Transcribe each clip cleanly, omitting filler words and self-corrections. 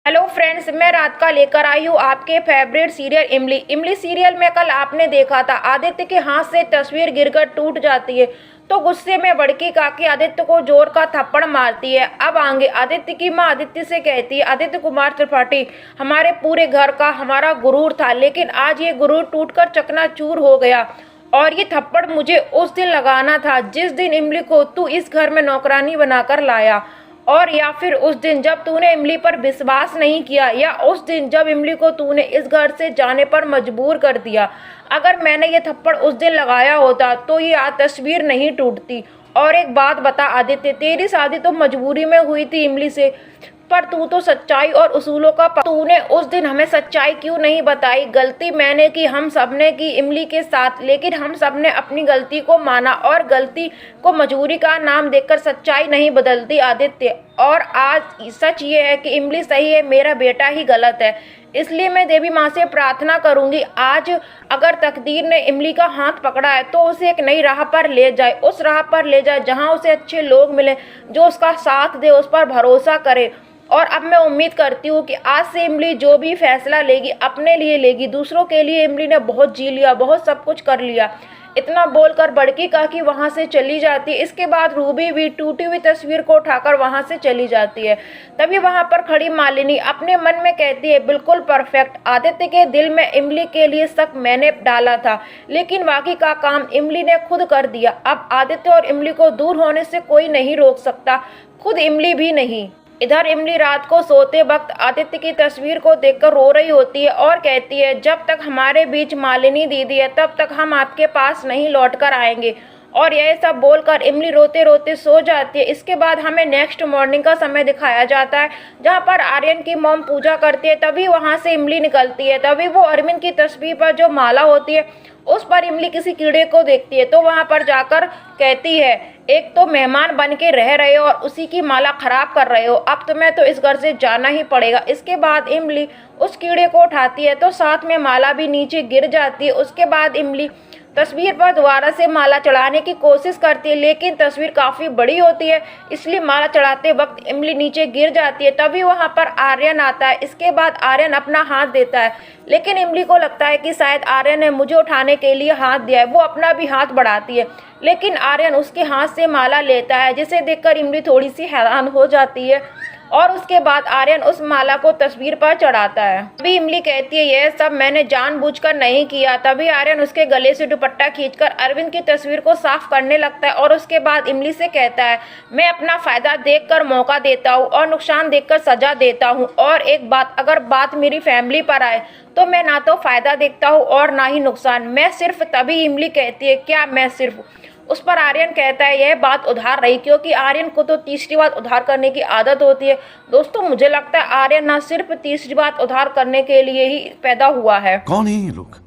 Hello friends, मैं रात का लेकर आई हूँ आपके फेवरेट सीरियल इमली। इमली सीरियल में कल आपने देखा था आदित्य के हाथ से तस्वीर गिरकर टूट जाती है तो गुस्से में बड़की काकी आदित्य को जोर का थप्पड़ मारती है। अब आगे आदित्य की माँ आदित्य से कहती है, आदित्य कुमार त्रिपाठी हमारे पूरे घर का हमारा गुरूर था, लेकिन आज ये गुरूर टूटकर चकनाचूर हो गया और ये थप्पड़ मुझे उस दिन लगाना था जिस दिन इमली को तू इस घर में नौकरानी बनाकर लाया, और या फिर उस दिन जब तूने इमली पर विश्वास नहीं किया, या उस दिन जब इमली को तूने इस घर से जाने पर मजबूर कर दिया। अगर मैंने ये थप्पड़ उस दिन लगाया होता तो ये आज तस्वीर नहीं टूटती। और एक बात बता आदित्य, तेरी शादी तो मजबूरी में हुई थी इमली से, पर तू तो सच्चाई और उसूलों का तूने उस दिन हमें सच्चाई क्यों नहीं बताई? गलती मैंने की, हम सबने की इमली के साथ, लेकिन हम सबने अपनी गलती को माना और गलती को मजबूरी का नाम देकर सच्चाई नहीं बदलती आदित्य। और आज सच ये है कि इमली सही है, मेरा बेटा ही गलत है। इसलिए मैं देवी माँ से प्रार्थना करूंगी, आज अगर तकदीर ने इमली का हाथ पकड़ा है तो उसे एक नई राह पर ले जाए, उस राह पर ले जाए जहाँ उसे अच्छे लोग मिले जो उसका साथ दे, उस पर भरोसा करे। और अब मैं उम्मीद करती हूँ कि आज से इमली जो भी फैसला लेगी अपने लिए लेगी, दूसरों के लिए इमली ने बहुत जी लिया, बहुत सब कुछ कर लिया। इतना बोलकर बड़की काकी वहां से चली जाती है। इसके बाद रूबी भी टूटी हुई तस्वीर को उठाकर वहां से चली जाती है। तभी वहां पर खड़ी मालिनी अपने मन में कहती है, बिल्कुल परफेक्ट, आदित्य के दिल में इमली के लिए शक मैंने डाला था, लेकिन बाकी का काम इमली ने खुद कर दिया। अब आदित्य और इमली को दूर होने से कोई नहीं रोक सकता, खुद इमली भी नहीं। इधर इमली रात को सोते वक्त आदित्य की तस्वीर को देखकर रो रही होती है और कहती है, जब तक हमारे बीच मालिनी दीदी है तब तक हम आपके पास नहीं लौटकर आएंगे। और यह सब बोलकर इमली रोते रोते सो जाती है। इसके बाद हमें नेक्स्ट मॉर्निंग का समय दिखाया जाता है जहां पर आर्यन की मॉम पूजा करती है। तभी वहां से इमली निकलती है। तभी वो अरविंद की तस्वीर पर जो माला होती है उस पर इमली किसी कीड़े को देखती है, तो वहां पर जाकर कहती है, एक तो मेहमान बन के रह रहे हो और उसी की माला खराब कर रहे हो, अब तुम्हें तो इस घर से जाना ही पड़ेगा। इसके बाद इमली उस कीड़े को उठाती है तो साथ में माला भी नीचे गिर जाती है। उसके बाद इमली तस्वीर पर दोबारा से माला चढ़ाने की कोशिश करती है, लेकिन तस्वीर काफी बड़ी होती है, इसलिए माला चढ़ाते वक्त इमली नीचे गिर जाती है। तभी वहां पर आर्यन आता है। इसके बाद आर्यन अपना हाथ देता है, लेकिन इमली को लगता है कि शायद आर्यन ने मुझे उठाने के लिए हाथ दिया है। वो अपना भी हाथ बढ़ाती है, लेकिन आर्यन उसके हाथ से माला लेता है, जिसे देखकर इमली थोड़ी सी हैरान हो जाती है। और उसके बाद आर्यन उस माला को तस्वीर पर चढ़ाता है। तभी इमली कहती है, यह सब मैंने जानबूझकर नहीं किया। तभी आर्यन उसके गले से दुपट्टा खींचकर अरविंद की तस्वीर को साफ करने लगता है और उसके बाद इमली से कहता है, मैं अपना फायदा देखकर मौका देता हूँ और नुकसान देखकर सजा देता हूँ। और एक बात, अगर बात मेरी फैमिली पर आए तो मैं ना तो फायदा देखता हूँ और ना ही नुकसान, मैं सिर्फ। तभी इमली कहती है, क्या मैं सिर्फ? उस पर आर्यन कहता है, यह बात उधार रही, क्योंकि आर्यन को तो तीसरी बात उधार करने की आदत होती है। दोस्तों, मुझे लगता है आर्यन ना सिर्फ तीसरी बात उधार करने के लिए ही पैदा हुआ है। कौन है ये लोग?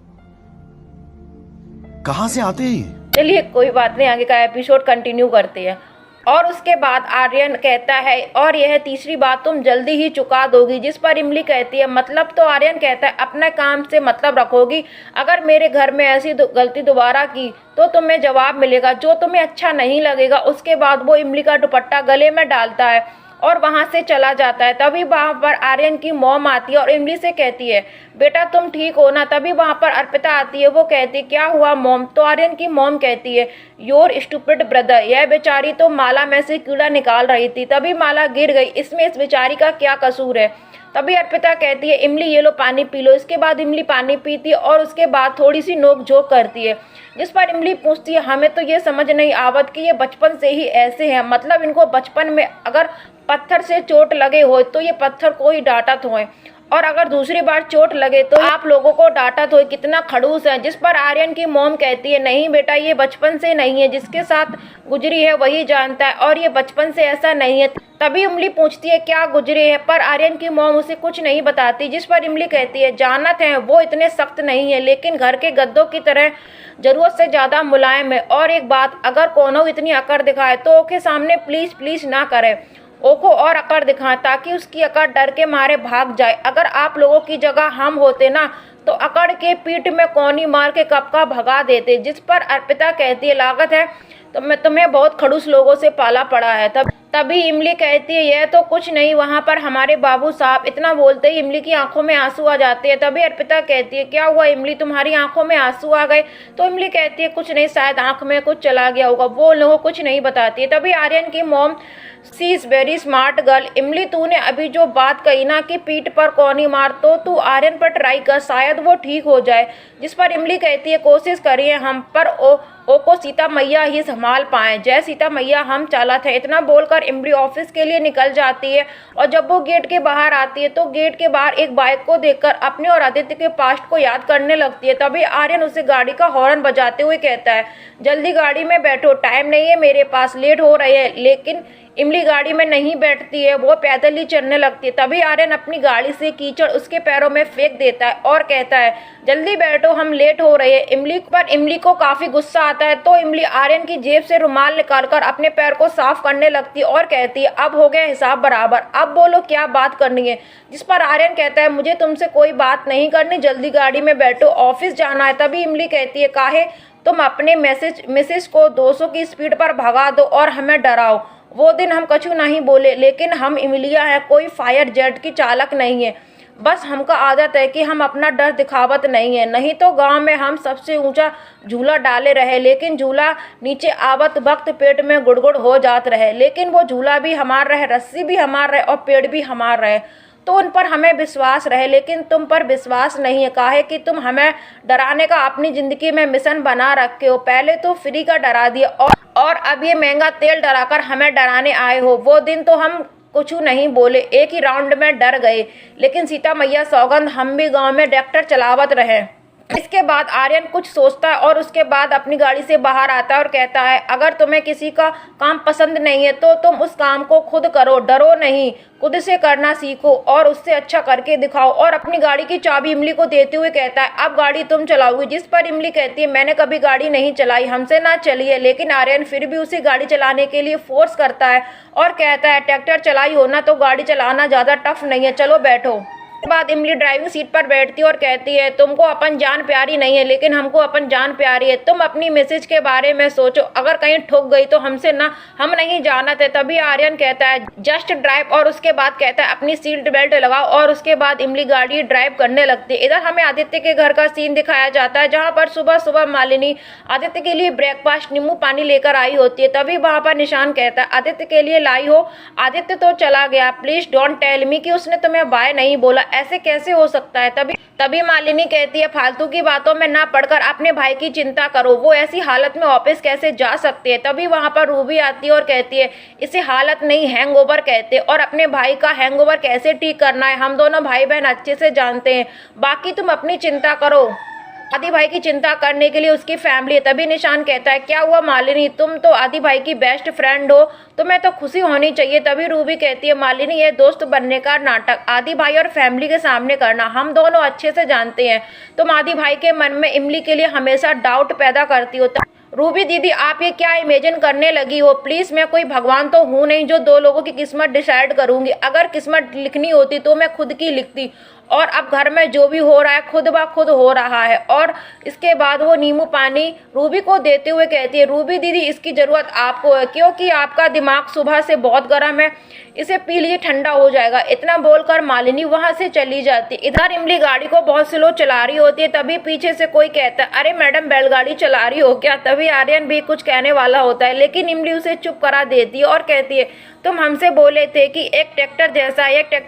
कहाँ से आते हैं? चलिए कोई बात नहीं, आगे का एपिसोड कंटिन्यू करते हैं। और उसके बाद आर्यन कहता है, और यह तीसरी बात तुम जल्दी ही चुका दोगी। जिस पर इमली कहती है, मतलब? तो आर्यन कहता है, अपने काम से मतलब रखोगी। अगर मेरे घर में ऐसी गलती दोबारा की तो तुम्हें जवाब मिलेगा, जो तुम्हें अच्छा नहीं लगेगा। उसके बाद वो इमली का दुपट्टा गले में डालता है और वहां से चला जाता है। तभी वहां पर आर्यन की मॉम आती है और इमली से कहती है, बेटा तुम ठीक हो ना? तभी वहां पर अर्पिता आती है। वो कहती है, क्या हुआ मॉम? तो आर्यन की मॉम कहती है, योर स्टूपिड ब्रदर, यह बेचारी तो माला में से कीड़ा निकाल रही थी, तभी माला गिर गई, इसमें इस बेचारी का क्या कसूर है? तभी अर्पिता कहती है, इमली ये लो पानी पी लो। इसके बाद इमली पानी पीती है और उसके बाद थोड़ी सी नोक झोंक करती है, जिस पर इमली पूछती है, हमें तो ये समझ नहीं आवत कि ये बचपन से ही ऐसे हैं, मतलब इनको बचपन में अगर पत्थर से चोट लगे हो तो ये पत्थर को ही डांटत होए, और अगर दूसरी बार चोट लगे तो आप लोगों को डांटत हो, कितना खड़ूस है। जिस पर आर्यन की मॉम कहती है, नहीं बेटा, ये बचपन से नहीं है, जिसके साथ गुजरी है वही जानता है, और ये बचपन से ऐसा नहीं है। तभी इमली पूछती है, क्या गुजरे है? पर आर्यन की मॉम उसे कुछ नहीं बताती। जिस पर इमली कहती है, जानत है वो इतने सख्त नहीं है, लेकिन घर के गद्दों की तरह जरूरत से ज्यादा मुलायम है। और एक बात, अगर कोनो इतनी अकड़ दिखाए तो ओके सामने प्लीज प्लीज ना करे, ओको और अकड़ दिखाएं ताकि उसकी अकड़ डर के मारे भाग जाए। अगर आप लोगों की जगह हम होते ना तो अकड़ के पीठ में कोनी मार के कब का भगा देते। जिस पर अर्पिता कहती है, लागत है तो मैं तुम्हें बहुत खड़ूस लोगों से पाला पड़ा है। तभी इमली कहती है यह तो कुछ नहीं, वहाँ पर हमारे बाबू साहब। इतना बोलते ही इमली की आंखों में आंसू आ जाते हैं। तभी अर्पिता कहती है क्या हुआ इमली, तुम्हारी आंखों में आंसू आ गए? तो इमली कहती है कुछ नहीं, शायद आंख में कुछ चला गया होगा। वो लोगों कुछ नहीं बताती है। तभी आर्यन की mom, she is very smart girl, Imli तूने अभी जो बात कही ना कि पीठ पर कौन ही मार, तो तू आर्यन पर ट्राई कर, शायद वो ठीक हो जाए। जिस पर इमली कहती है कोशिश करिए हम, पर ओ को सीता मैया ही संभाल पाए, जय सीता मैया हम चालत है। इतना बोलकर इमली ऑफिस के लिए निकल जाती है और जब वो गेट के बाहर आती है तो गेट के बाहर एक बाइक को देखकर अपने और आदित्य के पास्ट को याद करने लगती है। तभी आर्यन उसे गाड़ी का हॉर्न बजाते हुए कहता है जल्दी गाड़ी में बैठो, टाइम नहीं है मेरे पास, लेट हो रहे हैं। लेकिन इमली गाड़ी में नहीं बैठती है, वो पैदल ही चलने लगती है। तभी आर्यन अपनी गाड़ी से कीचड़ उसके पैरों में फेंक देता है और कहता है जल्दी बैठो हम लेट हो रहे हैं। इमली को काफी गुस्सा आता है तो इमली आर्यन की जेब से रुमाल निकालकर अपने पैर को साफ करने लगती है और कहती है अब हो गया हिसाब बराबर, अब बोलो क्या बात करनी है। जिस पर आर्यन कहता है मुझे तुमसे कोई बात नहीं करनी, जल्दी गाड़ी में बैठो, ऑफिस जाना है। तभी इमली कहती है काहे, तुम अपने मिसेज को 200 की स्पीड पर भगा दो और हमें डराओ। वो दिन हम कछु नहीं बोले, लेकिन हम इमलिया हैं, कोई फायर जेट की चालक नहीं है। बस हमका आदत है कि हम अपना डर दिखावत नहीं है, नहीं तो गांव में हम सबसे ऊंचा झूला डाले रहे, लेकिन झूला नीचे आवत वक्त पेट में गुड़गुड़ हो जात रहे। लेकिन वो झूला भी हमार रहे, रस्सी भी हमार रहे और पेड़ भी हमार रहे, तो उन पर हमें विश्वास रहे, लेकिन तुम पर विश्वास नहीं है। काहे कि तुम हमें डराने का अपनी जिंदगी में मिशन बना रखे हो। पहले तो फ्री का डरा दिया और अब ये महंगा तेल डराकर हमें डराने आए हो। वो दिन तो हम कुछ नहीं बोले, एक ही राउंड में डर गए, लेकिन सीता मैया सौगंध हम भी गांव में ट्रैक्टर चलावत रहे। इसके बाद आर्यन कुछ सोचता है और उसके बाद अपनी गाड़ी से बाहर आता है और कहता है अगर तुम्हें किसी का काम पसंद नहीं है तो तुम उस काम को खुद करो, डरो नहीं, खुद से करना सीखो और उससे अच्छा करके दिखाओ। और अपनी गाड़ी की चाबी इमली को देते हुए कहता है अब गाड़ी तुम चलाओगी। जिस पर इमली कहती है मैंने कभी गाड़ी नहीं चलाई, हमसे ना चलिए। लेकिन आर्यन फिर भी उसे गाड़ी चलाने के लिए फोर्स करता है और कहता है ट्रैक्टर चलाई हो ना तो गाड़ी चलाना ज़्यादा टफ नहीं है, चलो बैठो। बाद इमली ड्राइविंग सीट पर बैठती है और कहती है तुमको अपन जान प्यारी नहीं है, लेकिन हमको अपन जान प्यारी है। तुम अपनी मैसेज के बारे में सोचो, अगर कहीं ठुक गई तो हमसे ना, हम नहीं जानत है। तभी आर्यन कहता है जस्ट ड्राइव और उसके बाद कहता है अपनी सीट बेल्ट लगाओ और उसके बाद इमली गाड़ी ड्राइव करने लगती है। इधर हमें आदित्य के घर का सीन दिखाया जाता है जहाँ पर सुबह सुबह मालिनी आदित्य के लिए ब्रेकफास्ट नींबू पानी लेकर आई होती है। तभी वहाँ पर निशान कहता है आदित्य के लिए लाई हो? आदित्य तो चला गया, प्लीज डोंट टेल मी कि उसने तुम्हें बाय नहीं बोला, ऐसे कैसे हो सकता है। तभी मालिनी कहती है फालतू की बातों में ना पड़कर अपने भाई की चिंता करो, वो ऐसी हालत में ऑफिस कैसे जा सकते हैं। तभी वहां पर रूबी आती है और कहती है इसे हालत नहीं हैंगओवर कहते हैं और अपने भाई का हैंगओवर कैसे ठीक करना है हम दोनों भाई बहन अच्छे से जानते हैं, बाकी तुम अपनी चिंता करो। आदि भाई की चिंता करने के लिए उसकी फैमिली है। तभी निशान कहता है क्या हुआ मालिनी, तुम तो आदि भाई की बेस्ट फ्रेंड हो, तुम्हें तो खुशी होनी चाहिए। तभी रूबी कहती है मालिनी ये दोस्त बनने का नाटक आदि भाई और फैमिली के सामने करना हम दोनों अच्छे से जानते हैं, तुम आदि भाई के मन में इमली के लिए हमेशा डाउट पैदा करती हो। रूबी दीदी आप ये क्या इमेजिन करने लगी हो, प्लीज मैं कोई भगवान तो हूँ नहीं जो दो लोगों की किस्मत डिसाइड करूंगी, अगर किस्मत लिखनी होती तो मैं खुद की लिखती, और अब घर में जो भी हो रहा है खुद ब खुद हो रहा है। और इसके बाद वो नींबू पानी रूबी को देते हुए कहती है रूबी दीदी इसकी ज़रूरत आपको है क्योंकि आपका दिमाग सुबह से बहुत गर्म है, इसे पी लीजिए ठंडा हो जाएगा। इतना बोलकर मालिनी वहां से चली जाती। इधर इमली गाड़ी को बहुत स्लो चला रही होती है। तभी पीछे से कोई कहता है अरे मैडम बैलगाड़ी चला रही हो क्या। तभी आर्यन भी कुछ कहने वाला होता है लेकिन इमली उसे चुप करा देती है और कहती है तुम हमसे बोले थे कि एक ट्रैक्टर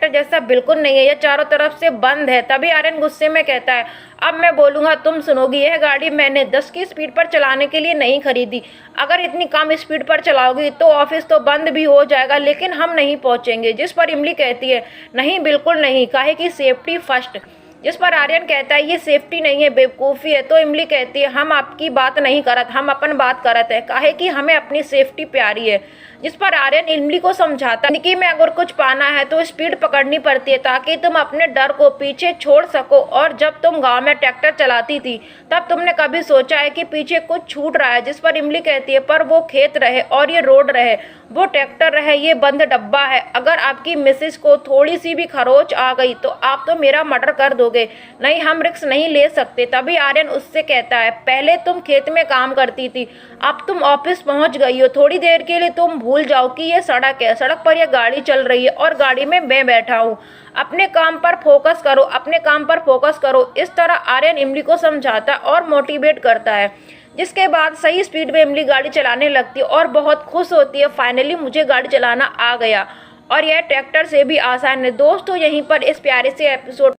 जैसा बिल्कुल नहीं है, यह चारों तरफ से बंद है। तभी आर्यन गुस्से में कहता है अब मैं बोलूंगा तुम सुनोगी, यह गाड़ी मैंने 10 की स्पीड पर चलाने के लिए नहीं खरीदी, अगर इतनी कम स्पीड पर चलाओगी तो ऑफिस तो बंद भी हो जाएगा लेकिन हम नहीं पहुंचेंगे। जिस पर इमली कहती है नहीं बिल्कुल नहीं, काहे कि सेफ्टी फर्स्ट। जिस पर आर्यन कहता है ये सेफ्टी नहीं है बेवकूफ़ी है। तो इमली कहती है हम आपकी बात नहीं करत, हम अपन बात करत है, काहे कि हमें अपनी सेफ्टी प्यारी है। जिस पर आर्यन इमली को समझाता जिंदगी में अगर कुछ पाना है तो स्पीड पकड़नी पड़ती है ताकि तुम अपने डर को पीछे छोड़ सको। और जब तुम गांव में ट्रैक्टर चलाती थी तब तुमने कभी सोचा है कि पीछे कुछ छूट रहा है। जिस पर इमली कहती है पर वो खेत रहे और ये रोड रहे, वो ट्रैक्टर रहे, ये बंद डब्बा है, अगर आपकी मिसेज को थोड़ी सी भी खरोच आ गई तो आप तो मेरा मर्डर कर दोगे, नहीं हम रिस्क नहीं ले सकते। तभी आर्यन उससे कहता है पहले तुम खेत में काम करती थी, अब तुम ऑफिस पहुंच गई हो, थोड़ी देर के लिए तुम भूल जाओ कि ये सड़क है, सड़क पर यह गाड़ी चल रही है और गाड़ी में मैं बैठा हूँ। अपने काम पर फोकस करो, अपने काम पर फोकस करो। इस तरह आर्यन इमली को समझाता और मोटिवेट करता है, जिसके बाद सही स्पीड में इमली गाड़ी चलाने लगती है और बहुत खुश होती है। फाइनली मुझे गाड़ी चलाना आ गया और यह ट्रैक्टर से भी आसान है। दोस्तों, यहीं पर इस प्यारे से एपिसोड